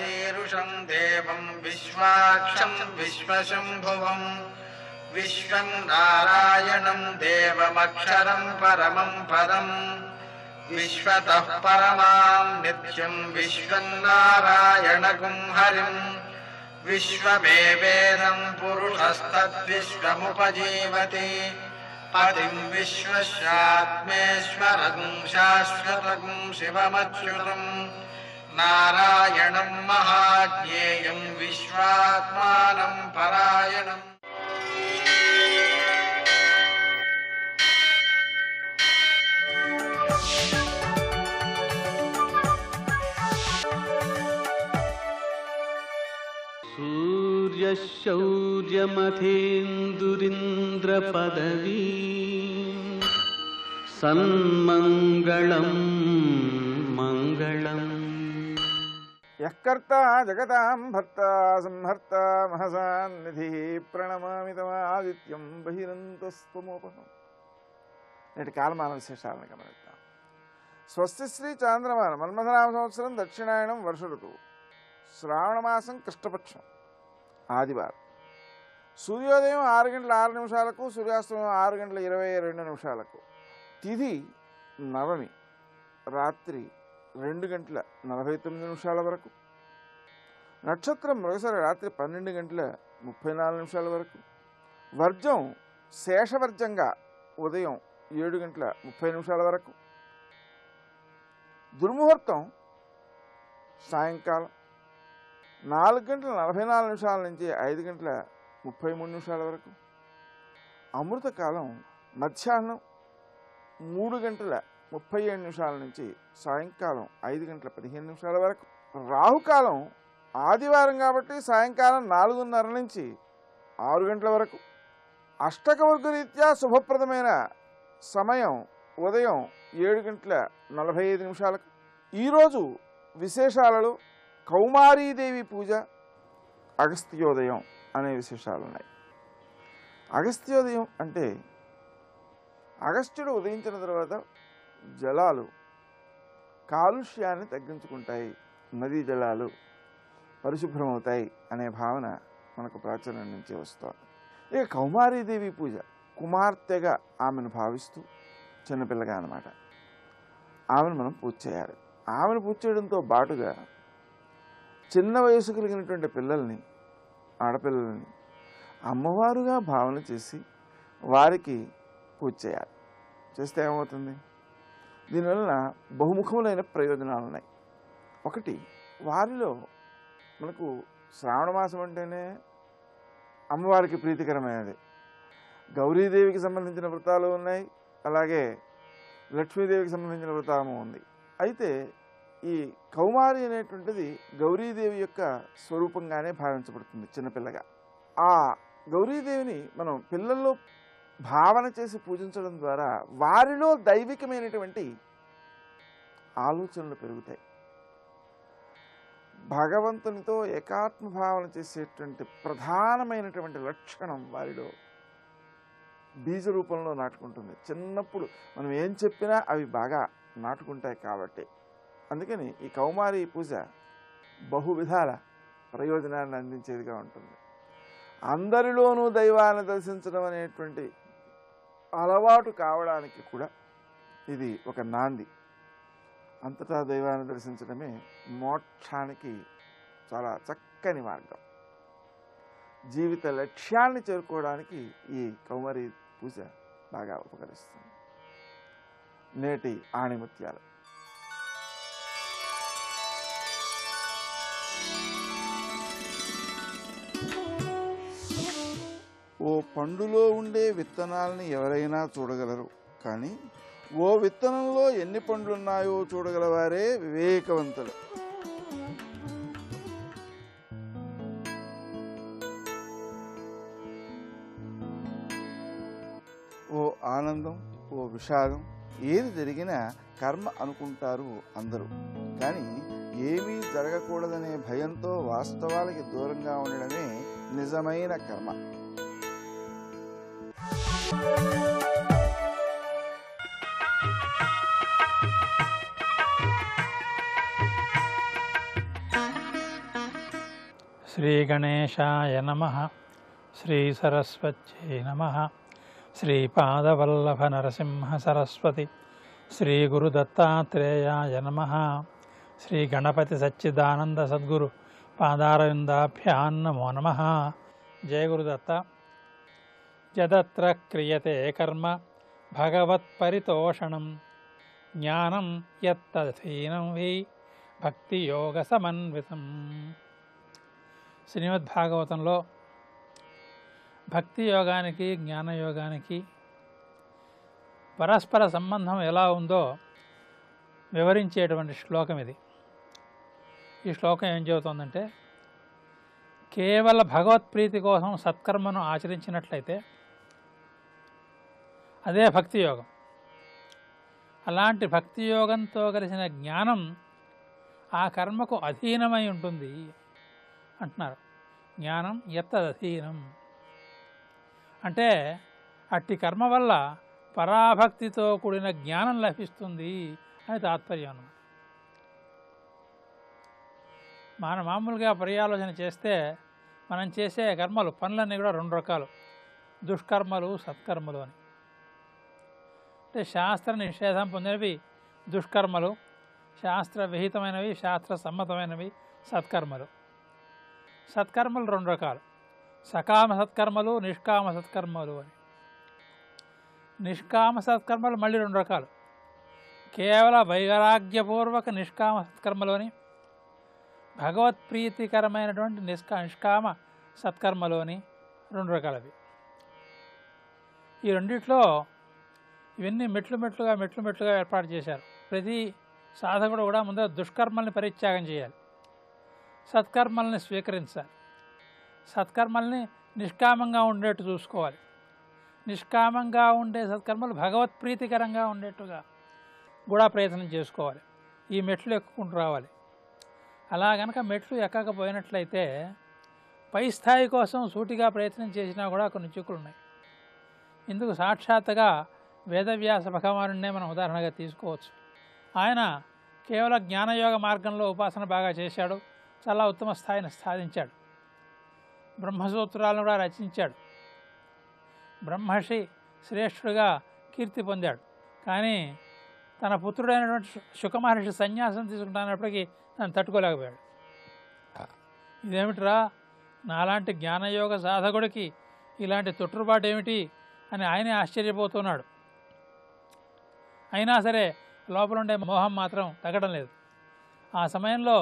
शीरुषं देवं विश्वाक्षं विश्वशम्भुवं विश्वं नारायणं देवमक्षरं परमं पदं विश्वतः परमां नित्यं विश्वन्नारायणगुं हरिं विश्वमेवेदं पुरुषस्तद्विश्वमुपजीवति पतिं विश्वस्यात्मेश्वरं शाश्वतं शिवमच्युतं नारायणं महाज्ञेयं विश्वात्मानं परायणम्। सूर्यशौर्यमथेन्दुरिन्द्रपदवी सन्मङ्गलं मङ्गलम्। यःकर्ता जगतां भर्ता संहर्ता महसान्निधिः प्रणमामि तमादित्यं बहिरन्तस्त्वमोपहम्। నేటి కాలమాన విశేషాలను గమనిద్దాం. స్వస్తి శ్రీ చాంద్రమాన మన్మథనామ సంవత్సరం దక్షిణాయనం వర్ష ఋతువు శ్రావణమాసం కృష్ణపక్షం ఆదివారం. సూర్యోదయం 6:06 సూర్యాస్తమయం 6:22 తిథి నవమి రాత్రి 2:49 వరకు. నక్షత్రం మృగశిర రాత్రి 12:34 వరకు. వర్జం శేషవర్జంగా ఉదయం 7:30 వరకు. దుర్ముహూర్తం సాయంకాలం 4:44 నుంచి 5:33 వరకు. అమృతకాలం మధ్యాహ్నం 3:37 నుంచి సాయంకాలం 5:15 వరకు. రాహుకాలం ఆదివారం కాబట్టి సాయంకాలం 4:30 నుంచి 6 గంటల వరకు. అష్టకవర్గ రీత్యా శుభప్రదమైన సమయం ఉదయం 7:45. ఈరోజు విశేషాలలో కౌమారీదేవి పూజ, అగస్త్యోదయం అనే విశేషాలు ఉన్నాయి. అగస్త్యోదయం అంటే అగస్త్యుడు ఉదయించిన తర్వాత జలాలు కాలుష్యాన్ని తగ్గించుకుంటాయి, నదీ జలాలు పరిశుభ్రమవుతాయి అనే భావన మనకు ప్రాచీనం నుంచి వస్తోంది. ఇక కౌమారీదేవి పూజ, కుమార్తెగా ఆమెను భావిస్తూ చిన్నపిల్లగా అన్నమాట, ఆమెను మనం పూజ చేయాలి. ఆమెను పూజ చేయడంతో బాటుగా చిన్న వయసు కలిగినటువంటి పిల్లల్ని, ఆడపిల్లల్ని అమ్మవారుగా భావన చేసి వారికి పూజ చేయాలి. చేస్తే ఏమవుతుంది? దీనివలన బహుముఖములైన ప్రయోజనాలు ఉన్నాయి. ఒకటి, వారిలో మనకు శ్రావణ మాసం అంటేనే అమ్మవారికి ప్రీతికరమైనది. గౌరీదేవికి సంబంధించిన వ్రతాలు ఉన్నాయి, అలాగే లక్ష్మీదేవికి సంబంధించిన వ్రతము ఉంది. అయితే ఈ కౌమారి అనేటువంటిది గౌరీదేవి యొక్క స్వరూపంగానే భావించబడుతుంది చిన్నపిల్లగా. ఆ గౌరీదేవిని మనం పిల్లల్లో భావన చేసి పూజించడం ద్వారా వారిలో దైవికమైనటువంటి ఆలోచనలు పెరుగుతాయి. భగవంతునితో ఏకాత్మ భావన చేసేటువంటి ప్రధానమైనటువంటి లక్షణం వారిలో బీజ రూపంలో నాటుకుంటుంది. చిన్నప్పుడు మనం ఏం చెప్పినా అవి బాగా నాటుకుంటాయి కాబట్టి అందుకని ఈ కౌమారి పూజ బహువిధాల ప్రయోజనాన్ని అందించేదిగా ఉంటుంది. అందరిలోనూ దైవాన్ని దర్శించడం అనేటువంటి అలవాటు కావడానికి కూడా ఇది ఒక నాంది. అంతటా దైవాన్ని దర్శించడమే మోక్షానికి చాలా చక్కని మార్గం. జీవిత లక్ష్యాన్ని చేరుకోవడానికి ఈ కౌమారి పూజ బాగా ఉపకరిస్తుంది. నేటి ఆణిముత్యాలు. ఓ పండులో ఉండే విత్తనాలని ఎవరైనా చూడగలరు, కానీ ఓ విత్తనంలో ఎన్ని పండ్లున్నాయో చూడగలవారే వివేకవంతులు. ఓ ఆనందం, ఓ విషాదం, ఏది జరిగినా కర్మ అనుకుంటారు అందరూ. కానీ ఏమీ జరగకూడదనే భయంతో వాస్తవాలకి దూరంగా ఉండడమే నిజమైన కర్మ. శ్రీగణేశాయ నమః. శ్రీసరస్వత్యై నమః. శ్రీపాదవల్లభ నరసింహ సరస్వతి. శ్రీగురుదత్తాత్రేయాయ నమః. శ్రీగణపతి సచ్చిదానంద సద్గురు పాదారవిందాభ్యాం నమో నమః. జయ గురుదత్త. యదత్ర క్రియతే కర్మ భగవత్పరితోషణం జ్ఞానం యత్తదధీనం వై భక్తియోగ సమన్వితం. శ్రీమద్భాగవతంలో భక్తి యోగానికి జ్ఞానయోగానికి పరస్పర సంబంధం ఎలా ఉందో వివరించేటువంటి శ్లోకం ఇది. ఈ శ్లోకం ఏం చెబుతోందంటే, కేవల భగవత్ప్రీతి కోసం సత్కర్మను ఆచరించినట్లయితే అదే భక్తి యోగం. అలాంటి భక్తి యోగంతో కలిసిన జ్ఞానం ఆ కర్మకు అధీనమై ఉంటుంది అంటున్నారు. జ్ఞానం యత్తదధీనం అంటే అట్టి కర్మ వల్ల పరాభక్తితో కూడిన జ్ఞానం లభిస్తుంది అని తాత్పర్యం అన్నమాట. మనం మామూలుగా పర్యాలోచన చేస్తే మనం చేసే కర్మలు, పనులన్నీ కూడా రెండు రకాలు, దుష్కర్మలు, సత్కర్మలు అని. అంటే శాస్త్ర నిషేధం పొందినవి దుష్కర్మలు, శాస్త్ర విహితమైనవి, శాస్త్ర సమ్మతమైనవి సత్కర్మలు. సత్కర్మలు రెండు రకాలు, సకామ సత్కర్మలు, నిష్కామ సత్కర్మలు అని. నిష్కామ సత్కర్మలు మళ్ళీ రెండు రకాలు, కేవల వైరాగ్యపూర్వక నిష్కామ సత్కర్మలు అని, భగవత్ప్రీతికరమైనటువంటి నిష్కామ సత్కర్మలు అని రెండు రకాలవి. ఈ రెండిట్లో ఇవన్నీ మెట్లు మెట్లుగా ఏర్పాటు చేశారు. ప్రతి సాధకుడు కూడా ముందర దుష్కర్మల్ని పరిత్యాగం చేయాలి, సత్కర్మల్ని స్వీకరించాలి, సత్కర్మల్ని నిష్కామంగా ఉండేట్టు చూసుకోవాలి. నిష్కామంగా ఉండే సత్కర్మలు భగవత్ప్రీతికరంగా ఉండేట్టుగా కూడా ప్రయత్నం చేసుకోవాలి. ఈ మెట్లు ఎక్కుకుంటూ రావాలి. అలా గనక మెట్లు ఎక్కకపోయినట్లయితే పై స్థాయి కోసం సూటిగా ప్రయత్నం చేసినా కూడా కొన్ని చిక్కులు ఉన్నాయి. ఇందుకు సాక్షాత్తుగా వేదవ్యాస భగవానుడినే మనం ఉదాహరణగా తీసుకోవచ్చు. ఆయన కేవల జ్ఞానయోగ మార్గంలో ఉపాసన బాగా చేశాడు, చాలా ఉత్తమ స్థాయిని సాధించాడు, బ్రహ్మసూత్రాలను కూడా రచించాడు, బ్రహ్మర్షి శ్రేష్ఠుడిగా కీర్తి పొందాడు. కానీ తన పుత్రుడైనటువంటి శుకమహర్షి సన్యాసం తీసుకుంటున్నప్పటికీ దాన్ని తట్టుకోలేకపోయాడు. ఇదేమిట్రా, నాలాంటి జ్ఞానయోగ సాధకుడికి ఇలాంటి తొట్టుబాటు ఏమిటి అని ఆయనే ఆశ్చర్యపోతున్నాడు. అయినా సరే లోపల ఉండే మోహం మాత్రం తగ్గడం లేదు. ఆ సమయంలో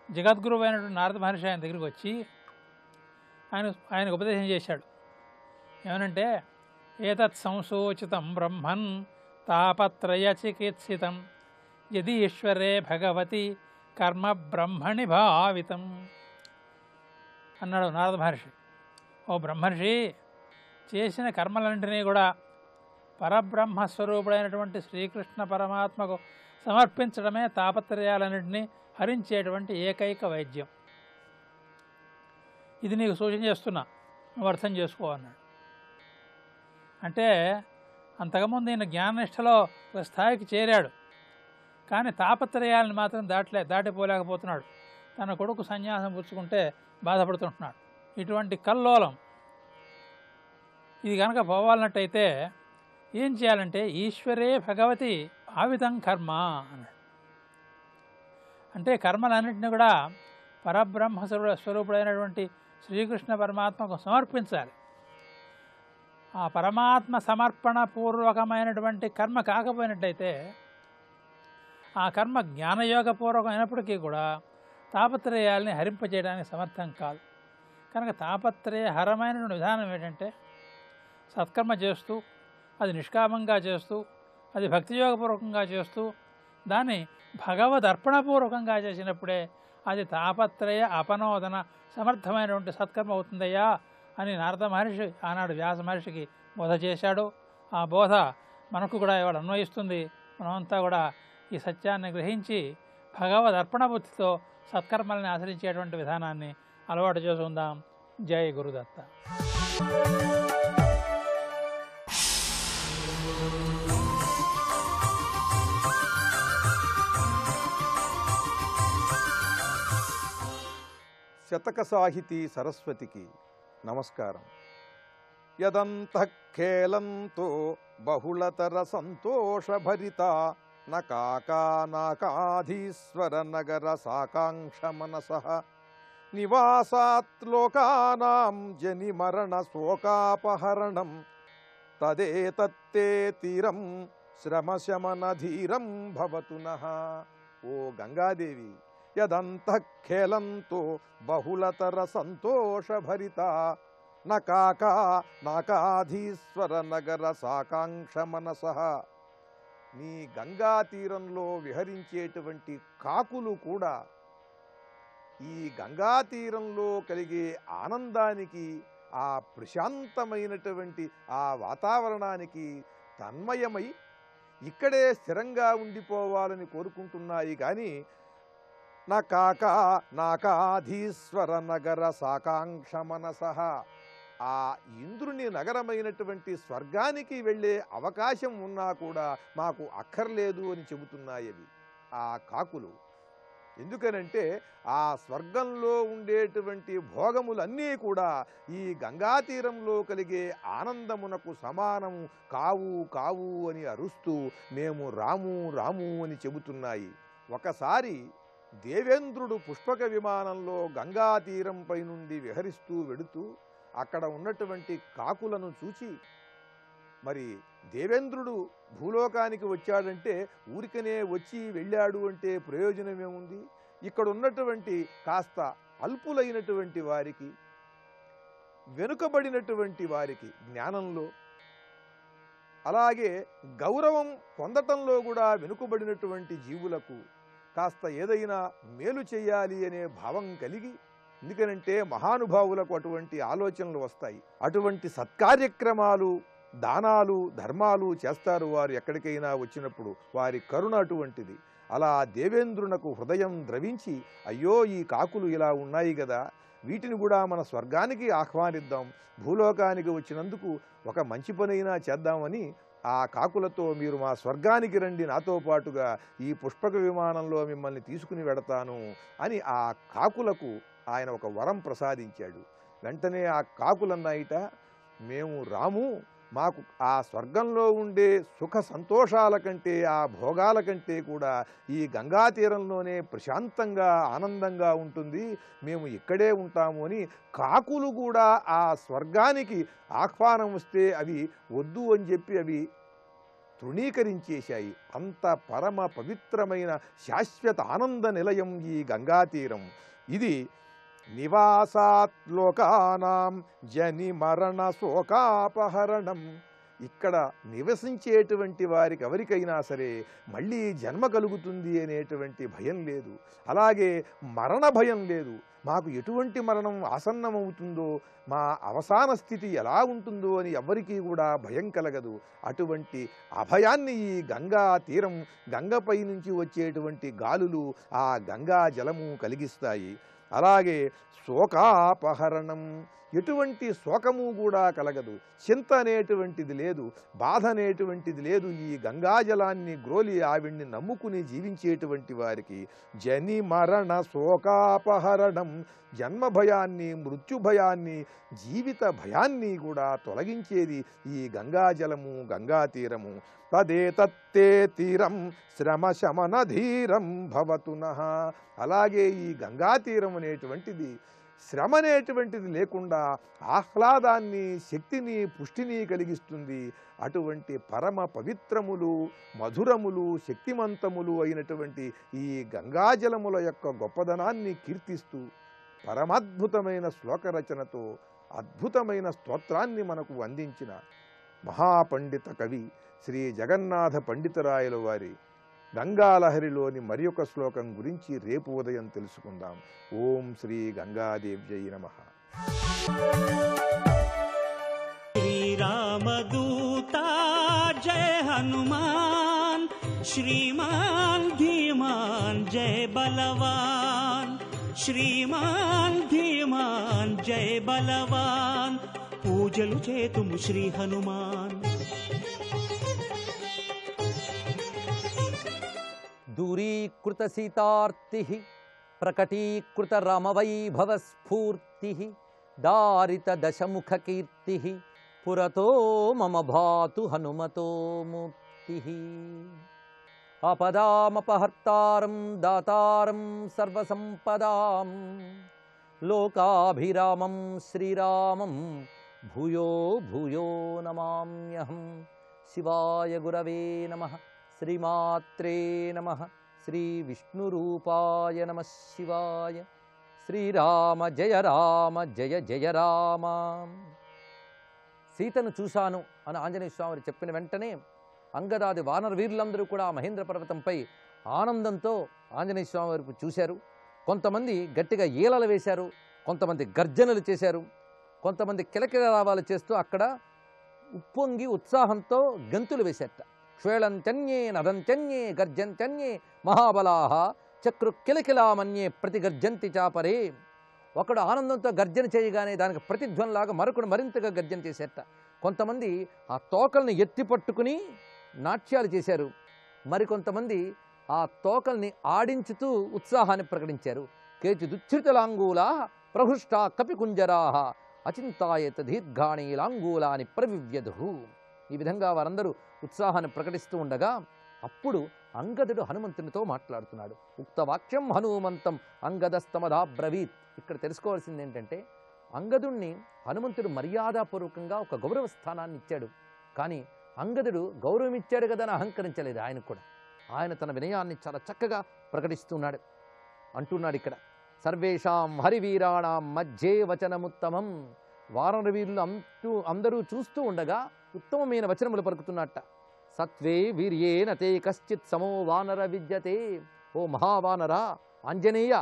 జగద్గురువు అయినటువంటి నారద మహర్షి ఆయన దగ్గరికి వచ్చి ఆయనకు ఉపదేశం చేశాడు. ఏమనంటే, ఏతత్ సంసూచితం బ్రహ్మన్ తాపత్రయ చికిత్సితం యది ఈశ్వరే భగవతి కర్మ బ్రహ్మణి భావితం అన్నాడు నారద మహర్షి. ఓ బ్రహ్మర్షి, చేసిన కర్మలన్నింటినీ కూడా పరబ్రహ్మస్వరూపుడైనటువంటి శ్రీకృష్ణ పరమాత్మకు సమర్పించడమే తాపత్రయాలన్నింటినీ హరించేటువంటి ఏకైక వైద్యం. ఇది నీకు సూచన చేస్తున్నా, నువ్వు అర్థం చేసుకో అన్నాడు. అంటే అంతకుముందు ఈయన జ్ఞాననిష్టలో ఒక స్థాయికి చేరాడు, కానీ తాపత్రయాలను మాత్రం దాటిపోలేకపోతున్నాడు. తన కొడుకు సన్యాసం పుచ్చుకుంటే బాధపడుతుంటున్నాడు. ఇటువంటి కల్లోలం ఇది కనుక పోవాలన్నట్టయితే ఏం చేయాలంటే, ఈశ్వరే భగవతి భావితం కర్మ అన్నాడు. అంటే కర్మలన్నింటినీ కూడా పరబ్రహ్మ స్వరూపుడైనటువంటి శ్రీకృష్ణ పరమాత్మకు సమర్పించాలి. ఆ పరమాత్మ సమర్పణ పూర్వకమైనటువంటి కర్మ కాకపోయినట్టయితే ఆ కర్మ జ్ఞానయోగపూర్వకం అయినప్పటికీ కూడా తాపత్రయాల్ని హరింపజేయడానికి సమర్థం కాదు. కనుక తాపత్రయహరమైన విధానం ఏంటంటే, సత్కర్మ చేస్తూ అది నిష్కామంగా చేస్తూ అది భక్తియోగపూర్వకంగా చేస్తూ దాన్ని భగవదర్పణపూర్వకంగా చేసినప్పుడే అది తాపత్రయ అపనోదన సమర్థమైనటువంటి సత్కర్మ అవుతుందయ్యా అని నారద మహర్షి ఆనాడు వ్యాస మహర్షికి బోధ చేశాడు. ఆ బోధ మనకు కూడా ఇవాళ అన్వయిస్తుంది. మనమంతా కూడా ఈ సత్యాన్ని గ్రహించి భగవదర్పణ బుద్ధితో సత్కర్మల్ని ఆచరించేటువంటి విధానాన్ని అలవాటు చేసుకుందాం. జై గురుదత్త. శతక సాహితీ సరస్వతికి నమస్కారం. యదంతఃఖేలంతో బహుళతర సంతోషభరిత నకాకానాకాధీశ్వర నగర సాకాంక్ష మనసః నివాసాత్ లోకానాం జనిమరణ శోకాపహరణం తదేతత్తే తీరం శ్రమశమనధీరం భవతు నః. ఓ గంగాదేవి, యదంతఃఖేలంతో బహుళతర సంతోషభరిత నాకాధీశ్వర నగర సాకాంక్ష మనసః. నీ గంగా తీరంలో విహరించేటువంటి కాకులు కూడా ఈ గంగా తీరంలో కలిగే ఆనందానికి, ఆ ప్రశాంతమైనటువంటి ఆ వాతావరణానికి తన్మయమై ఇక్కడే స్థిరంగా ఉండిపోవాలని కోరుకుంటున్నాయి. కానీ నాకాధీశ్వర నగర సాకాంక్ష మనసః, ఆ ఇంద్రుని నగరమైనటువంటి స్వర్గానికి వెళ్ళే అవకాశం ఉన్నా కూడా మాకు అక్కర్లేదు అని చెబుతున్నాయి అవి ఆ కాకులు. ఎందుకనంటే ఆ స్వర్గంలో ఉండేటువంటి భోగములన్నీ కూడా ఈ గంగా తీరంలో కలిగే ఆనందమునకు సమానము కావు కావు అని అరుస్తూ మేము రాము రాము అని చెబుతున్నాయి. ఒకసారి దేవేంద్రుడు పుష్పక విమానంలో గంగా తీరంపై నుండి విహరిస్తూ వెడుతూ అక్కడ ఉన్నటువంటి కాకులను చూచి, మరి దేవేంద్రుడు భూలోకానికి వచ్చాడంటే ఊరికనే వచ్చి వెళ్ళాడు అంటే ప్రయోజనమేముంది? ఇక్కడ ఉన్నటువంటి కాస్త అల్పులైనటువంటి వారికి, వెనుకబడినటువంటి వారికి జ్ఞానంలో, అలాగే గౌరవం పొందటంలో కూడా వెనుకబడినటువంటి జీవులకు కాస్త ఏదైనా మేలు చేయాలి అనే భావం కలిగి, ఎందుకనంటే మహానుభావులకు అటువంటి ఆలోచనలు వస్తాయి. అటువంటి సత్కార్యక్రమాలు, దానాలు, ధర్మాలు చేస్తారు వారు ఎక్కడికైనా వచ్చినప్పుడు. వారి కరుణ అటువంటిది. అలా దేవేంద్రునకు హృదయం ద్రవించి, అయ్యో ఈ కాకులు ఇలా ఉన్నాయి కదా, వీటిని కూడా మన స్వర్గానికి ఆహ్వానిద్దాం, భూలోకానికి వచ్చినందుకు ఒక మంచి పనైనా చేద్దామని ఆ కాకులతో, మీరు మా స్వర్గానికి రండి, నాతో పాటుగా ఈ పుష్పక విమానంలో మిమ్మల్ని తీసుకుని వెడతాను అని ఆ కాకులకు ఆయన ఒక వరం ప్రసాదించాడు. వెంటనే ఆ కాకులన్నాయిట, మేము రాము, మాకు ఆ స్వర్గంలో ఉండే సుఖ సంతోషాల కంటే, ఆ భోగాల కంటే కూడా ఈ గంగా తీరంలోనే ప్రశాంతంగా ఆనందంగా ఉంటుంది, మేము ఇక్కడే ఉంటాము అని కాకులు కూడా ఆ స్వర్గానికి ఆహ్వానం వస్తే అవి వద్దు అని చెప్పి అవి తృణీకరించేశాయి. అంత పరమ పవిత్రమైన శాశ్వత ఆనంద నిలయం ఈ గంగా తీరం. ఇది నివాసాత్ లోకానాం జని మరణ శోకాపహరణం. ఇక్కడ నివసించేటువంటి వారికి ఎవరికైనా సరే మళ్ళీ జన్మ కలుగుతుంది అనేటువంటి భయం లేదు, అలాగే మరణ భయం లేదు. మాకు ఎటువంటి మరణం ఆసన్నమవుతుందో, మా అవసాన స్థితి ఎలా ఉంటుందో అని ఎవరికీ కూడా భయం కలగదు. అటువంటి అభయాన్ని ఈ గంగా తీరం, గంగపై నుంచి వచ్చేటువంటి గాలులు, ఆ గంగా జలము కలిగిస్తాయి. అలాగే శోకాపహరణం, ఎటువంటి శోకము కూడా కలగదు, చింత అనేటువంటిది లేదు, బాధ అనేటువంటిది లేదు. ఈ గంగాజలాన్ని గ్రోలి ఆవిడ్ని నమ్ముకుని జీవించేటువంటి వారికి జని మరణ శోకాపహరణం, జన్మ భయాన్ని, మృత్యు భయాన్ని, జీవిత భయాన్ని కూడా తొలగించేది ఈ గంగాజలము, గంగా తీరము. తదేతత్తే తీరం శ్రమశమన ధీరం భవతు నః. అలాగే ఈ గంగా తీరం అనేటువంటిది శ్రమ అనేటువంటిది లేకుండా ఆహ్లాదాన్ని, శక్తిని, పుష్టిని కలిగిస్తుంది. అటువంటి పరమ పవిత్రములు, మధురములు, శక్తిమంతములు అయినటువంటి ఈ గంగాజలముల యొక్క గొప్పదనాన్ని కీర్తిస్తూ పరమాద్భుతమైన శ్లోక రచనతో అద్భుతమైన స్తోత్రాన్ని మనకు అందించిన మహాపండిత కవి శ్రీ జగన్నాథ పండితరాయల వారి గంగాలహరిలోని మరి ఒక శ్లోకం గురించి రేపు ఉదయం తెలుసుకుందాం. ఓం శ్రీ గంగాదేవ్యై నమః. శ్రీరామదూతా జయ హనుమాన్, శ్రీమాన్ ధీమాన్ జయ బలవాన్, శ్రీమాన్ ధీమాన్ జయ బలవాన్, పూజలు చేతుము శ్రీ హనుమాన్. दूरीकृत सीतार्ति ప్రకటీకృత రామవైభవస్ఫూర్తి దారిత దశముఖ కీర్తి పురతో మమ భాతు హనుమతో మూర్తి. ఆపదామపహర్తారం దాతారం సర్వసంపదాం లోకాభిరామం శ్రీరామం భూయో భూయో నమామ్యహం. శివాయ గురవే నమః. శ్రీమాత్రే నమః. శ్రీ విష్ణురూపాయ నమః శివాయ. శ్రీరామ జయ రామ జయ జయ రామ. సీతను చూశాను అని ఆంజనేయ స్వామి చెప్పిన వెంటనే అంగదాది వానర వీరులందరూ కూడా మహేంద్ర పర్వతంపై ఆనందంతో ఆంజనేయ స్వామి వైపు చూశారు. కొంతమంది గట్టిగా ఈలలు వేశారు, కొంతమంది గర్జనలు చేశారు, కొంతమంది కిలకిలరావాలు చేస్తూ అక్కడ ఉప్పొంగి ఉత్సాహంతో గంతులు వేశారట. శ్వేళంత్యన్యే నదంత్యన్యే గర్జంత్యన్యే మహాబలాహ చక్రు కిలకిలామన్యే ప్రతిగర్జంతి చాపరే. ఒకడు ఆనందంతో గర్జన చేయగానే దానికి ప్రతిధ్వనిలాగా మరొకడు మరింతగా గర్జన చేశారట. కొంతమంది ఆ తోకల్ని ఎత్తి పట్టుకుని నాట్యాలు చేశారు, మరికొంతమంది ఆ తోకల్ని ఆడించుతూ ఉత్సాహాన్ని ప్రకటించారు. కేచిదుచ్ఛ్రితలాంగూలా ప్రహృష్టా కపికుంజరాహ అచింతాయత దీర్ఘాణి లాంగూలాని ప్రవివ్యధు. ఈ విధంగా వారందరూ ఉత్సాహాన్ని ప్రకటిస్తూ ఉండగా అప్పుడు అంగదుడు హనుమంతునితో మాట్లాడుతున్నాడు. ఉక్తవాక్యం హనుమంతం అంగదస్తమధా బ్రవీత్. ఇక్కడ తెలుసుకోవాల్సింది ఏంటంటే అంగదుణ్ణి హనుమంతుడు మర్యాదపూర్వకంగా ఒక గౌరవ స్థానాన్ని ఇచ్చాడు. కానీ అంగదుడు గౌరవం ఇచ్చాడు కదా అని అహంకరించలేదు. ఆయన కూడా ఆయన తన వినయాన్ని చాలా చక్కగా ప్రకటిస్తున్నాడు. అంటున్నాడు ఇక్కడ సర్వేషాం హరివీరాణం మధ్యే వచనముత్తమం. వానర వీరులు అందరూ చూస్తూ ఉండగా ఉత్తమమైన వచనములు పలుకుతున్నట్ట. సత్వే వీర్యేన తే కశ్చిత్ సమో వానర విద్యతే. ఓ మహావానరా ఆంజనేయ,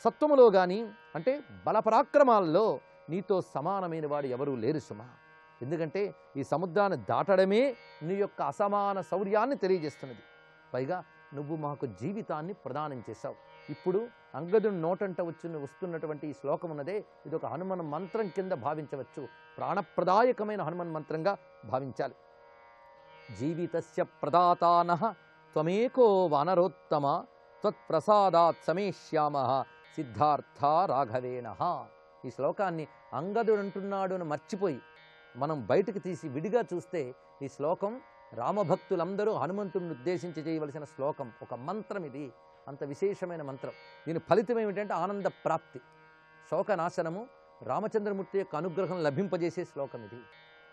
సత్వములో కానీ అంటే బలపరాక్రమాల్లో నీతో సమానమైన వాడు ఎవరూ లేరు సుమా. ఎందుకంటే ఈ సముద్రాన్ని దాటడమే నీ యొక్క అసమాన శౌర్యాన్ని తెలియజేస్తున్నది. పైగా నువ్వు మాకు జీవితాన్ని ప్రదానం చేశావు. ఇప్పుడు అంగదుని నోటంట వస్తున్నటువంటి ఈ శ్లోకం ఉన్నదే ఇది ఒక హనుమన్ మంత్రం కింద భావించవచ్చు. ప్రాణప్రదాయకమైన హనుమన్ మంత్రంగా భావించాలి. జీవితస్య ప్రదాతానః త్వమేకో వానరోత్తమ త్వత్ప్రసాదాత్ సమేష్యామః సిద్ధార్థ రాఘవేణః. ఈ శ్లోకాన్ని అంగదుడు అంటున్నాడు అని మర్చిపోయి మనం బయటకు తీసి విడిగా చూస్తే ఈ శ్లోకం రామభక్తులందరూ హనుమంతుడిని ఉద్దేశించి చేయవలసిన శ్లోకం. ఒక మంత్రం ఇది, అంత విశేషమైన మంత్రం. దీని ఫలితం ఏమిటంటే ఆనంద ప్రాప్తి, శోకనాశనము, రామచంద్రమూర్తి యొక్క అనుగ్రహం లభింపజేసే శ్లోకం ఇది.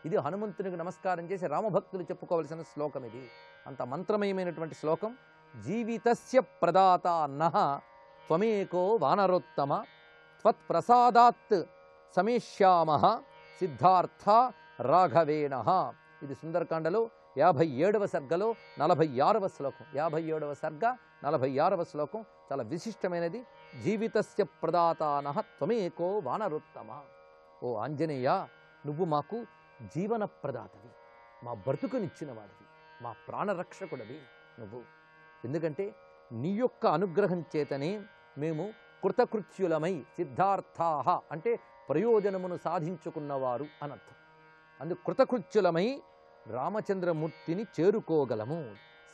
ఇది హనుమంతునికి నమస్కారం చేసి రామభక్తులు చెప్పుకోవలసిన శ్లోకం ఇది. అంత మంత్రమయమైనటువంటి శ్లోకం. జీవితస్య ప్రదాత నః త్వమేకో వానరోత్తమ త్వత్ప్రసాదాత్ సమేష్యామః సిద్ధార్థ రాఘవేణః. ఇది సుందరకాండలో 57వ సర్గలో 46వ శ్లోకం. 57వ సర్గ 46వ శ్లోకం చాలా విశిష్టమైనది. జీవితస్య ప్రదాతానః త్వమేకో వానరోత్తమ. ఓ ఆంజనేయ, నువ్వు మాకు జీవన ప్రదాతవి, మా బ్రతుకునిచ్చిన వాడివి, మా ప్రాణరక్షకుడివి నువ్వు. ఎందుకంటే నీ యొక్క అనుగ్రహం చేతనే మేము కృతకృత్యులమై సిద్ధార్థాహ అంటే ప్రయోజనమును సాధించుకున్నవారు అనర్థం. అందుకు కృతకృత్యులమై రామచంద్రమూర్తిని చేరుకోగలము.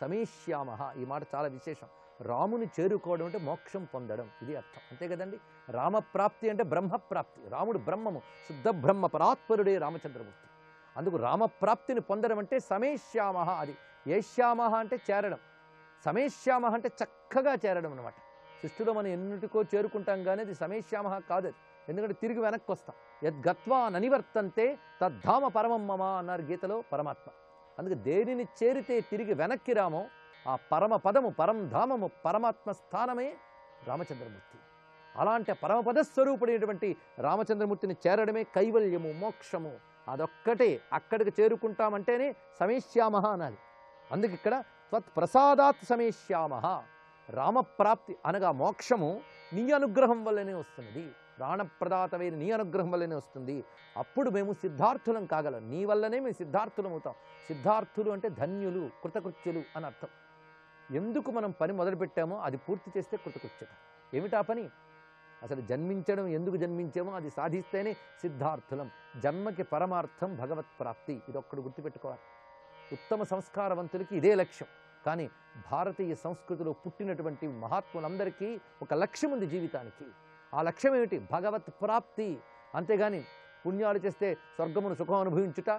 సమేష్యామః, ఈ మాట చాలా విశేషం. రాముని చేరుకోవడం అంటే మోక్షం పొందడం, ఇది అర్థం. అంతే కదండి. రామప్రాప్తి అంటే బ్రహ్మప్రాప్తి. రాముడు బ్రహ్మము, శుద్ధ బ్రహ్మ పరాత్పరుడే రామచంద్రమూర్తి. అందుకు రామప్రాప్తిని పొందడం అంటే సమేష్యామః. అది ఏష్యామః అంటే చేరడం, సమేష్యామః అంటే చక్కగా చేరడం అనమాట. సృష్టిలో మనం ఎన్నిటికో చేరుకుంటాం కానీ అది సమేష్యామః కాదు. ఎందుకంటే తిరిగి వెనక్కి వస్తాం. యద్గత్వా ననివర్తంతే తద్ధామ పరమం మమ అన్నారు గీతలో పరమాత్మ. అందుకే దేనిని చేరితే తిరిగి వెనక్కి రామో ఆ పరమ పదము, పరంధామము, పరమాత్మ స్థానమే రామచంద్రమూర్తి. అలాంటి పరమపద స్వరూపుడైనటువంటి రామచంద్రమూర్తిని చేరడమే కైవల్యము, మోక్షము. అదొక్కటే అక్కడికి చేరుకుంటామంటేనే సమేష్యామః అనాలి. అందుకు ఇక్కడ త్వత్ప్రసాదాత్ సమేష్యామః. రామప్రాప్తి అనగా మోక్షము నీ అనుగ్రహం వల్లనే వస్తున్నది. ప్రాణప్రదాతమైన నీ అనుగ్రహం వల్లనే వస్తుంది. అప్పుడు మేము సిద్ధార్థులం కాగలం. నీ వల్లనే మేము సిద్ధార్థులం అవుతాం. సిద్ధార్థులు అంటే ధన్యులు, కృతకృత్యులు అని అర్థం. ఎందుకు మనం పని మొదలుపెట్టామో అది పూర్తి చేస్తే కృతకృత్యత. ఏమిటా పని? అసలు జన్మించడం ఎందుకు జన్మించామో అది సాధిస్తేనే సిద్ధార్థులం. జన్మకి పరమార్థం భగవత్ ప్రాప్తి. ఇది ఒక్కడు గుర్తుపెట్టుకోవాలి. ఉత్తమ సంస్కారవంతులకి ఇదే లక్ష్యం. కానీ భారతీయ సంస్కృతిలో పుట్టినటువంటి మహాత్ములందరికీ ఒక లక్ష్యం ఉంది జీవితానికి. ఆ లక్ష్యం ఏమిటి? భగవత్ ప్రాప్తి. అంతేగాని పుణ్యాలు చేస్తే స్వర్గమును సుఖం అనుభవించుట,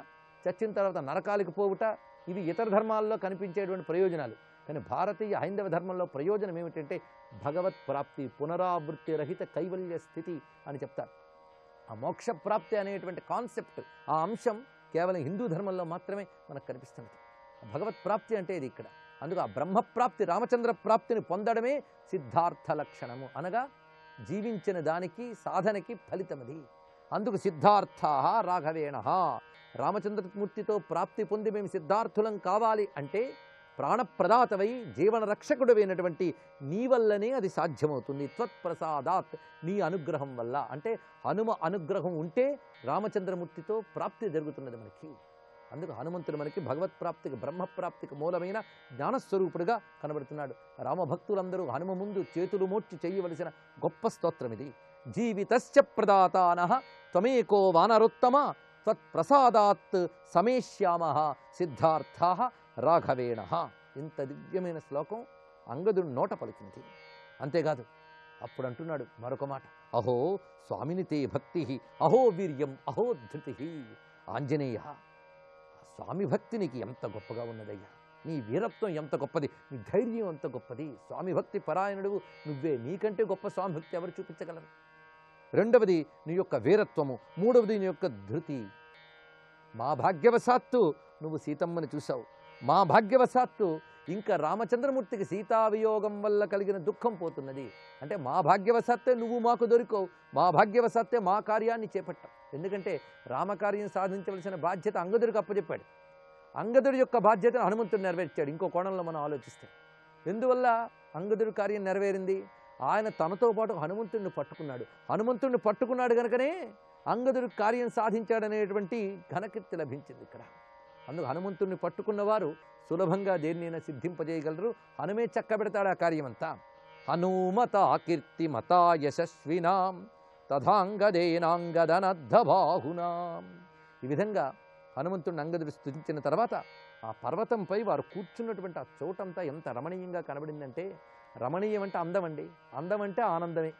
చచ్చిన తర్వాత నరకాలకు పోవుట, ఇవి ఇతర ధర్మాల్లో కనిపించేటువంటి ప్రయోజనాలు. కానీ భారతీయ హైందవ ధర్మంలో ప్రయోజనం ఏమిటంటే భగవత్ ప్రాప్తి, పునరావృత్తి రహిత కైవల్య స్థితి అని చెప్తారు. ఆ మోక్ష ప్రాప్తి అనేటువంటి కాన్సెప్ట్, ఆ అంశం కేవలం హిందూ ధర్మంలో మాత్రమే మనకు కనిపిస్తున్నది. భగవత్ ప్రాప్తి అంటే ఇది ఇక్కడ. అందుకు ఆ బ్రహ్మప్రాప్తి, రామచంద్ర ప్రాప్తిని పొందడమే సిద్ధార్థ లక్షణము, అనగా జీవించిన దానికి సాధనకి ఫలితమది. అందుకు సిద్ధార్థ రాఘవేణ, రామచంద్రమూర్తితో ప్రాప్తి పొంది మేము సిద్ధార్థులం కావాలి అంటే ప్రాణప్రదాతవై జీవన రక్షకుడువైనటువంటి నీ వల్లనే అది సాధ్యమవుతుంది. త్వత్ప్రసాదాత్, నీ అనుగ్రహం వల్ల. అంటే హనుమ అనుగ్రహం ఉంటే రామచంద్రమూర్తితో ప్రాప్తి జరుగుతున్నది మనకి. అందుకు హనుమంతుడు మనకి భగవత్ ప్రాప్తికి, బ్రహ్మప్రాప్తికి మూలమైన జ్ఞానస్వరూపుడుగా కనబడుతున్నాడు. రామభక్తులందరూ హనుమ ముందు చేతులు మోడ్చి చేయవలసిన గొప్ప స్తోత్రం ఇది. జీవితస్య ప్రదాతానః త్వమేకో వానరోత్తమ త్వత్ప్రసాదాత్ సమేష్యామః సిద్ధార్థాః రాఘవేణ. ఇంత దివ్యమైన శ్లోకం అంగదుడు నోట పలికింది. అంతేకాదు అప్పుడు అంటున్నాడు మరొక మాట, అహో స్వామిని తే భక్తి, అహో వీర్యం, అహో ధృతి. ఆంజనేయ, స్వామి భక్తి నీకు ఎంత గొప్పగా ఉన్నదయ్యా, నీ వీరత్వం ఎంత గొప్పది, నీ ధైర్యం ఎంత గొప్పది. స్వామి భక్తి పరాయణుడు నువ్వే, నీకంటే గొప్ప స్వామి భక్తి ఎవరు చూపించగలరు? రెండవది నీ యొక్క వీరత్వము, మూడవది నీ యొక్క ధృతి. మా భాగ్యవశాత్తు నువ్వు సీతమ్మని చూసావు, మా భాగ్యవశాత్తు ఇంకా రామచంద్రమూర్తికి సీతావియోగం వల్ల కలిగిన దుఃఖం పోతున్నది. అంటే మా భాగ్యవశాత్తే నువ్వు మాకు దొరికావు, మా భాగ్యవశాత్తే మా కార్యాన్ని చేపట్టావు. ఎందుకంటే రామకార్యం సాధించవలసిన బాధ్యత అంగదుడికి అప్పచెప్పాడు. అంగదుడి యొక్క బాధ్యతను హనుమంతుడు నెరవేర్చాడు. ఇంకో కోణంలో మనం ఆలోచిస్తే ఎందువల్ల అంగదుడి కార్యం నెరవేరింది? ఆయన తనతో పాటు హనుమంతుడిని పట్టుకున్నాడు. హనుమంతుడిని పట్టుకున్నాడు కనుకనే అంగదుడి కార్యం సాధించాడనేటువంటి ఘనకీర్తి లభించింది ఇక్కడ. అందుకు హనుమంతుడిని పట్టుకున్నవారు సులభంగా దేన్నైనా సిద్ధింపజేయగలరు. హనుమే చక్కబెడతాడు ఆ కార్యమంతా. హనుమత కీర్తిమతా యశస్వినాం తథాంగదేనాంగదనద్ధబాహునాం. ఈ విధంగా హనుమంతుడిని అంగదుడు స్తుతించిన తర్వాత ఆ పర్వతంపై వారు కూర్చున్నటువంటి ఆ చోటంతా ఎంత రమణీయంగా కనబడిందంటే, రమణీయం అంటే అందం అండి, అందం అంటే ఆనందమే.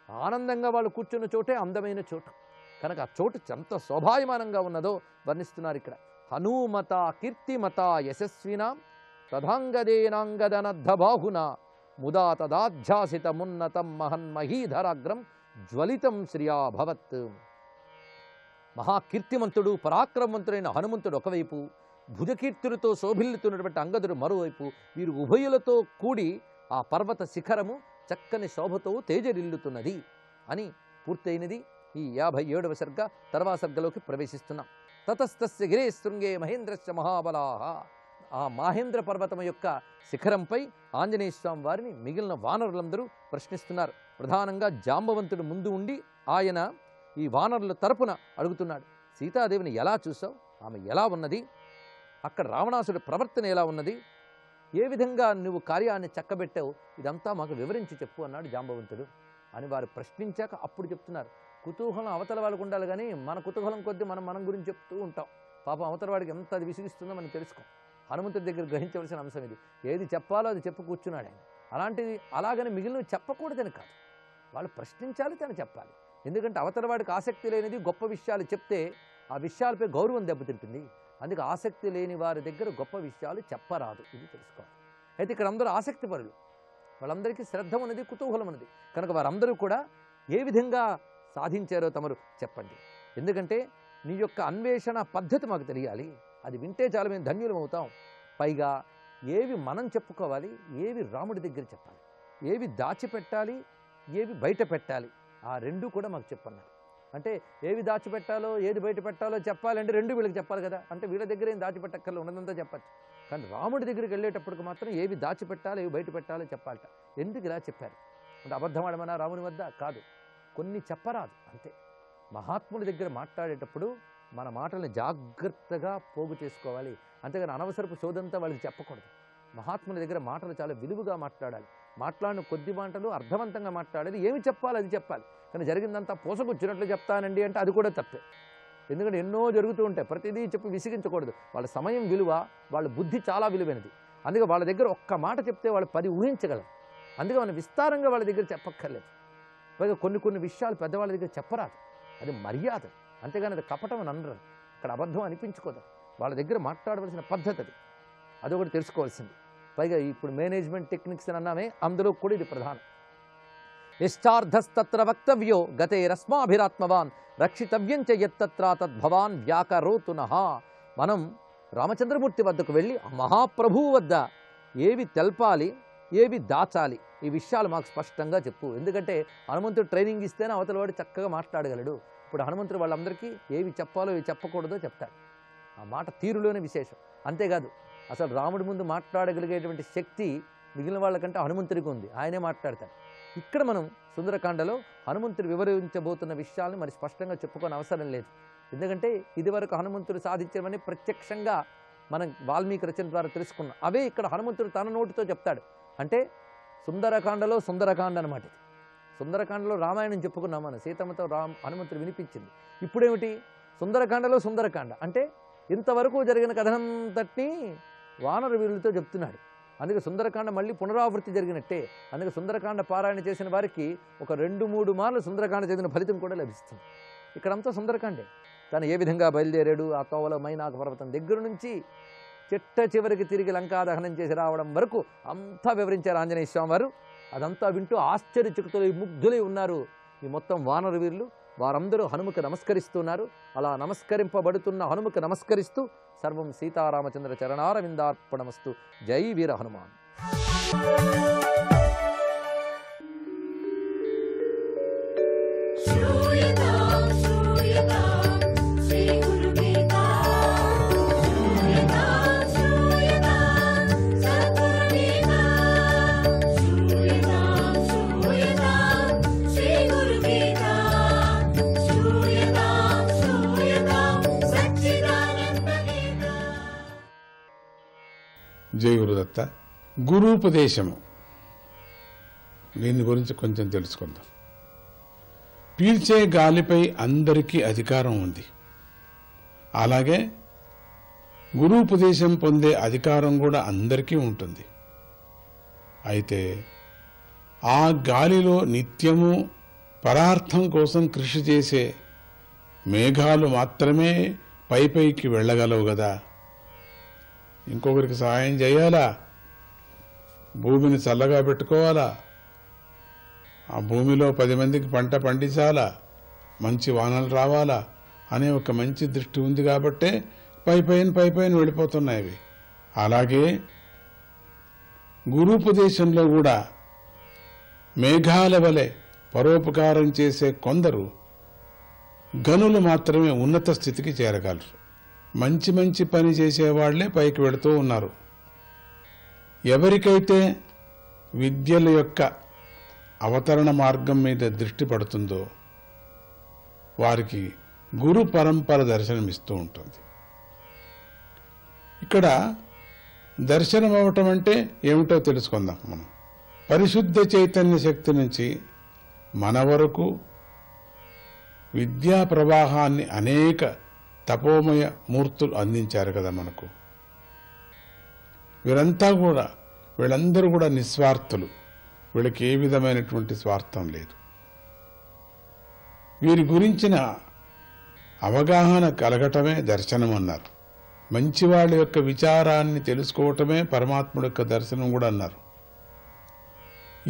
ఆనందంగా వాళ్ళు కూర్చున్న చోటే అందమైన చోటు కనుక ఆ చోటు ఎంత శోభాయమానంగా ఉన్నదో వర్ణిస్తున్నారు ఇక్కడ. హనుమత కీర్తిమత యశస్వినాం తథాంగదేనాంగదనద్ధబాహునా ముదా తదాధ్యాసితమున్నతం మహన్మహీధరాగ్రం జ్వలితం శ్రియాభవత్. మహాకీర్తిమంతుడు పరాక్రమవంతుడైన హనుమంతుడు ఒకవైపు, భుజకీర్తులతో శోభిల్లుతున్నటువంటి అంగదుడు మరోవైపు, వీరు ఉభయులతో కూడి ఆ పర్వత శిఖరము చక్కని శోభతో తేజరిల్లుతున్నది అని పూర్తయినది ఈ 57వ సర్గ. తర్వాత సర్గలోకి ప్రవేశిస్తున్నాం. తతస్తస్య గిరే శృంగే మహేంద్రస్య మహాబలాః. ఆ మహేంద్ర పర్వతం యొక్క శిఖరంపై ఆంజనేయ స్వామి వారిని మిగిలిన వానరులందరూ ప్రశ్నిస్తున్నారు. ప్రధానంగా జాంబవంతుడు ముందు ఉండి ఆయన ఈ వానరుల తరపున అడుగుతున్నాడు, సీతాదేవిని ఎలా చూసావు, ఆమె ఎలా ఉన్నది, అక్కడ రావణాసుడి ప్రవర్తన ఎలా ఉన్నది, ఏ విధంగా నువ్వు కార్యాన్ని చక్కబెట్టావు, ఇదంతా మాకు వివరించి చెప్పు అన్నాడు జాంబవంతుడు. అని వారు ప్రశ్నించాక అప్పుడు చెప్తున్నారు. కుతూహలం అవతల వాళ్ళకు ఉండాలి, కానీ మన కుతూహలం కొద్దీ మనం గురించి చెప్తూ ఉంటాం. పాపం అవతల వాడికి ఎంత అది విసిగిస్తుందో మనం తెలుసుకో. హనుమంతుడి దగ్గర గ్రహించవలసిన అంశం ఇది. ఏది చెప్పాలో అది చెప్పు కూర్చున్నాడు ఆయన. అలాంటిది అలాగని మిగిలినవి చెప్పకూడదని కాదు, వాళ్ళు ప్రశ్నించాలి, తను చెప్పాలి. ఎందుకంటే అవతల వాడికి ఆసక్తి లేనిది గొప్ప విషయాలు చెప్తే ఆ విషయాలపై గౌరవం దెబ్బతింటుంది. అందుకే ఆసక్తి లేని వారి దగ్గర గొప్ప విషయాలు చెప్పరాదు, ఇది తెలుసుకోవాలి. అయితే ఇక్కడ అందరూ ఆసక్తి పరులు, వాళ్ళందరికీ శ్రద్ధ ఉన్నది, కుతూహలం ఉన్నది కనుక వారందరూ కూడా ఏ విధంగా సాధించారో తమరు చెప్పండి. ఎందుకంటే నీ యొక్క అన్వేషణ పద్ధతి మాకు తెలియాలి, అది వింటే చాలా మేము ధన్యులం అవుతాం. పైగా ఏవి మనం చెప్పుకోవాలి, ఏవి రాముడి దగ్గర చెప్పాలి, ఏవి దాచిపెట్టాలి, ఏవి బయట పెట్టాలి, ఆ రెండు కూడా మాకు చెప్పన్నారు. అంటే ఏవి దాచిపెట్టాలో ఏది బయట పెట్టాలో చెప్పాలంటే రెండు వీళ్ళకి చెప్పాలి కదా. అంటే వీళ్ళ దగ్గర ఏం దాచిపెట్టక్కర్లు ఉన్నదంతా చెప్పచ్చు. కానీ రాముడి దగ్గరికి వెళ్ళేటప్పటికి మాత్రం ఏవి దాచిపెట్టాలో ఏవి బయట పెట్టాలో చెప్పాలట. ఎందుకు ఇలా చెప్పారు అంటే అబద్ధమాడమన్నా రాముని వద్ద కాదు, కొన్ని చెప్పరాదు అంతే. మహాత్ముడి దగ్గర మాట్లాడేటప్పుడు మన మాటల్ని జాగ్రత్తగా పోగు చేసుకోవాలి, అంతేగాని అనవసరపు సోదంతా వాళ్ళకి చెప్పకూడదు. మహాత్ముల దగ్గర మాటలు చాలా విలువగా మాట్లాడాలి, మాట్లాడిన కొద్ది మాటలు అర్థవంతంగా మాట్లాడాలి, ఏమి చెప్పాలి అది చెప్పాలి. కానీ జరిగిందంతా పోసకొచ్చినట్లు చెప్తానండి అంటే అది కూడా తప్పే. ఎందుకంటే ఎన్నో జరుగుతూ ఉంటాయి, ప్రతిదీ చెప్పి విసిగించకూడదు. వాళ్ళ సమయం విలువ, వాళ్ళ బుద్ధి చాలా విలువైనది. అందుకే వాళ్ళ దగ్గర ఒక్క మాట చెప్తే వాళ్ళు 10 ఊహించగలరు. అందుకే మనం విస్తారంగా వాళ్ళ దగ్గర చెప్పక్కర్లేదు. పైగా కొన్ని విషయాలు పెద్దవాళ్ళ దగ్గర చెప్పరాదు, అది మర్యాద. అంతేగాని అది కపటం అని అనరు, అక్కడ అబద్ధం అనిపించుకోదు. వాళ్ళ దగ్గర మాట్లాడవలసిన పద్ధతి అదొకటి తెలుసుకోవాల్సింది. పైగా ఇప్పుడు మేనేజ్మెంట్ టెక్నిక్స్ అని అన్నామే, అందులో కూడా ఇది ప్రధానం. నిశ్చార్థస్తత్ర వక్తవ్యో గతేరస్మాభిరాత్మవాన్ రక్షితవ్యం చ యత్తత్ర తద్భవాన్ వ్యాకరోతునః. మనం రామచంద్రమూర్తి వద్దకు వెళ్ళి ఆ మహాప్రభువు వద్ద ఏవి తెల్పాలి, ఏవి దాచాలి, ఈ విషయాలు మాకు స్పష్టంగా చెప్పు. ఎందుకంటే హనుమంతుడు ట్రైనింగ్ ఇస్తేనే అవతల వాడు చక్కగా మాట్లాడగలడు. ఇప్పుడు హనుమంతుడు వాళ్ళందరికీ ఏవి చెప్పాలో ఏవి చెప్పకూడదో చెప్తాడు. ఆ మాట తీరులోనే విశేషం. అంతేకాదు, అసలు రాముడి ముందు మాట్లాడగలిగేటువంటి శక్తి మిగిలిన వాళ్ళకంటే హనుమంతుడికి ఉంది, ఆయనే మాట్లాడతాడు. ఇక్కడ మనం సుందరకాండలో హనుమంతుడు వివరించబోతున్న విషయాలను మరి స్పష్టంగా చెప్పుకోని అవసరం లేదు. ఎందుకంటే ఇదివరకు హనుమంతుడు సాధించినవన్నీ ప్రత్యక్షంగా మనం వాల్మీకి రచన ద్వారా తెలుసుకున్నాం. అవే ఇక్కడ హనుమంతుడు తన నోటితో చెప్తాడు. అంటే సుందరకాండలో సుందరకాండ అనమాట ఇది. సుందరకాండలో రామాయణం చెప్పుకున్నాం మనం, సీతమ్మతో హనుమంతుడు వినిపించింది. ఇప్పుడేమిటి, సుందరకాండలో సుందరకాండ అంటే ఇంతవరకు జరిగిన కథనంతటినీ వానర వీరులతో చెప్తున్నాడు. అందుకే సుందరకాండ మళ్ళీ పునరావృత్తి జరిగినట్టే. అందుకే సుందరకాండ పారాయణ చేసిన వారికి ఒక 2-3 మార్లు సుందరకాండ చదివిన ఫలితం కూడా లభిస్తుంది. ఇక్కడంతా సుందరకాండే. తను ఏ విధంగా బయలుదేరాడు, ఆ తోవల మైనాక పర్వతం దగ్గర నుంచి చిట్ట చివరికి తిరిగి లంకా దహనం చేసి రావడం వరకు అంతా వివరించారు ఆంజనేయ స్వామి వారు. అదంతా వింటూ ఆశ్చర్యచకితులై ముగ్ధులై ఉన్నారు ఈ మొత్తం వానర వీరులు. వారందరూ హనుమకు నమస్కరిస్తున్నారు. అలా నమస్కరింపబడుతున్న హనుమకు నమస్కరిస్తూ సర్వం సీతారామచంద్ర చరణారవిందార్పణమస్తు. జై వీర హనుమాన్. జై గురుదత్త. గురూపదేశము, దీని గురించి కొంచెం తెలుసుకుందాం. పీల్చే గాలిపై అందరికీ అధికారం ఉంది. అలాగే గురూపదేశం పొందే అధికారం కూడా అందరికీ ఉంటుంది. అయితే ఆ గాలిలో నిత్యము పరార్థం కోసం కృషి చేసే మేఘాలు మాత్రమే పైకి వెళ్ళగలవు కదా. ఇంకొకరికి సహాయం చేయాలా, భూమిని చల్లగా పెట్టుకోవాలా, ఆ భూమిలో 10 మందికి పంట పండించాలా, మంచి వానలు రావాలా అనే ఒక మంచి దృష్టి ఉంది కాబట్టే పైపైన వెళ్ళిపోతున్నాయి. అలాగే గురూపదేశంలో కూడా మేఘాల వలె పరోపకారం చేసే కొందరు గనులు మాత్రమే ఉన్నత స్థితికి చేరగలరు. మంచి పని చేసేవాళ్లే పైకి వెళుతూ ఉన్నారు. ఎవరికైతే విద్యల యొక్క అవతరణ మార్గం మీద దృష్టి పడుతుందో వారికి గురు పరంపర దర్శనమిస్తూ ఉంటుంది. ఇక్కడ దర్శనం అవటం అంటే ఏమిటో తెలుసుకుందాం మనం. పరిశుద్ధ చైతన్య శక్తి నుంచి మన వరకు విద్యా ప్రవాహాన్ని అనేక తపోమయ మూర్తులు అందించారు కదా మనకు. వీళ్ళందరూ కూడా నిస్వార్థులు. వీళ్ళకి ఏ విధమైనటువంటి స్వార్థం లేదు. వీరి గురించిన అవగాహన కలగటమే దర్శనం అన్నారు. మంచివాళ్ళ యొక్క విచారాన్ని తెలుసుకోవటమే పరమాత్ముడి యొక్క దర్శనం కూడా అన్నారు.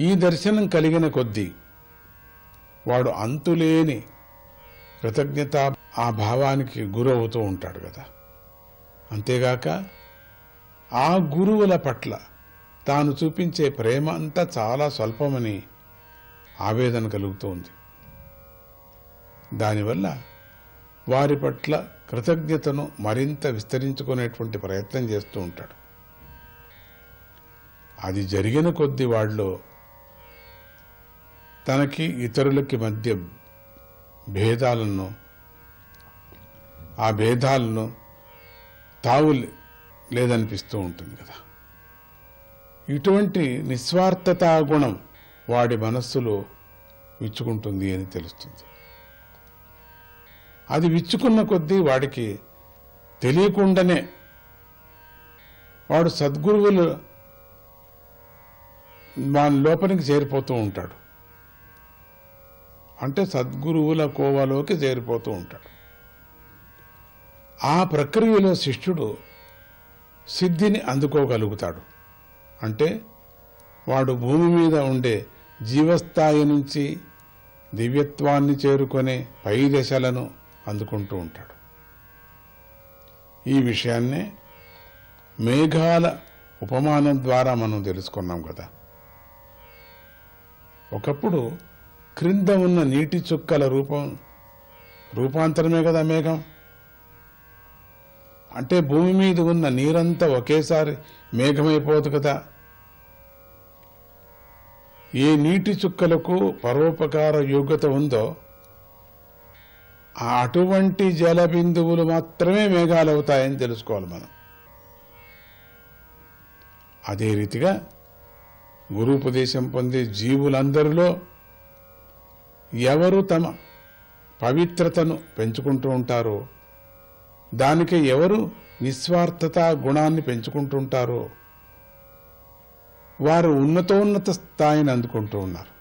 ఈ దర్శనం కలిగిన కొద్దీ వాడు అంతులేని కృతజ్ఞత ఆ భావానికి గురవుతూ ఉంటాడు కదా. అంతేగాక ఆ గురువుల పట్ల తాను చూపించే ప్రేమ అంతా చాలా స్వల్పమని ఆవేదన కలుగుతూ ఉంది. దానివల్ల వారి పట్ల కృతజ్ఞతను మరింత విస్తరించుకునేటువంటి ప్రయత్నం చేస్తూ ఉంటాడు. అది జరిగిన కొద్దీ వాళ్ళలో తనకి ఇతరులకి మధ్య ఆ భేదాలను తావు లేదనిపిస్తూ ఉంటుంది కదా. ఇటువంటి నిస్వార్థతా గుణం వాడి మనస్సులో విచ్చుకుంటుంది అని తెలుస్తుంది. అది విచ్చుకున్న కొద్దీ వాడికి తెలియకుండానే వాడు సద్గురువులు వాని లోపలికి చేరిపోతూ ఉంటాడు. అంటే సద్గురువుల కోవలోకి చేరిపోతూ ఉంటాడు. ఆ ప్రక్రియలో శిష్యుడు సిద్ధిని అందుకోగలుగుతాడు. అంటే వాడు భూమి మీద ఉండే జీవస్థాయి నుంచి దివ్యత్వాన్ని చేరుకునే పై దశలను అందుకుంటూ ఉంటాడు. ఈ విషయాన్నే మేఘాల ఉపమానం ద్వారా మనం తెలుసుకున్నాం కదా. ఒకప్పుడు క్రింద ఉన్న నీటి చుక్కల రూపాంతరమే కదా మేఘం. అంటే భూమి మీద ఉన్న నీరంతా ఒకేసారి మేఘమైపోదు కదా. ఏ నీటి చుక్కలకు పరోపకార యోగ్యత ఉందో అటువంటి జల బిందువులు మాత్రమే మేఘాలవుతాయని తెలుసుకోవాలి మనం. అదే రీతిగా గురూపదేశం పొందే జీవులందరిలో ఎవరు తమ పవిత్రతను పెంచుకుంటూ ఉంటారో, దానికి ఎవరు నిస్వార్థత గుణాన్ని పెంచుకుంటూ ఉంటారో వారు ఉన్నతోన్నత స్థాయిని అందుకుంటూ ఉన్నారు.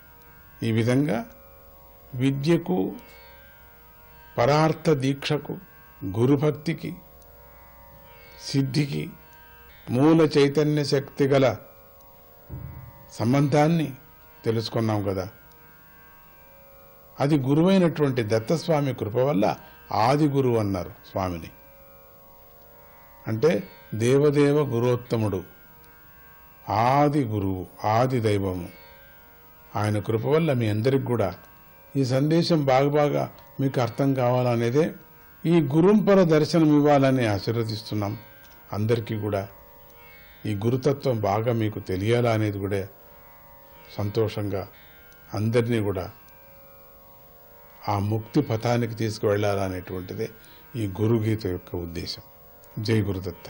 ఈ విధంగా విద్యకు, పరార్థ దీక్షకు, గురుభక్తికి, సిద్ధికి మూల చైతన్య శక్తి గల సంబంధాన్ని తెలుసుకున్నాం కదా. అది గురువైనటువంటి దత్తస్వామి కృప వల్ల ఆది గురువు అన్నారు స్వామిని. అంటే దేవదేవ గురోత్తముడు, ఆది గురువు, ఆది దైవము. ఆయన కృప వల్ల మీ అందరికి కూడా ఈ సందేశం బాగా మీకు అర్థం కావాలనేదే ఈ గురుంపర దర్శనం ఇవ్వాలని ఆశీర్వదిస్తున్నాం. అందరికీ కూడా ఈ గురుతత్వం బాగా మీకు తెలియాలా అనేది కూడా సంతోషంగా అందరినీ కూడా ఆ ముక్తి పథానికి తీసుకువెళ్ళాలనేటువంటిదే ఈ గురుగీత యొక్క ఉద్దేశం. జై గురుదత్త.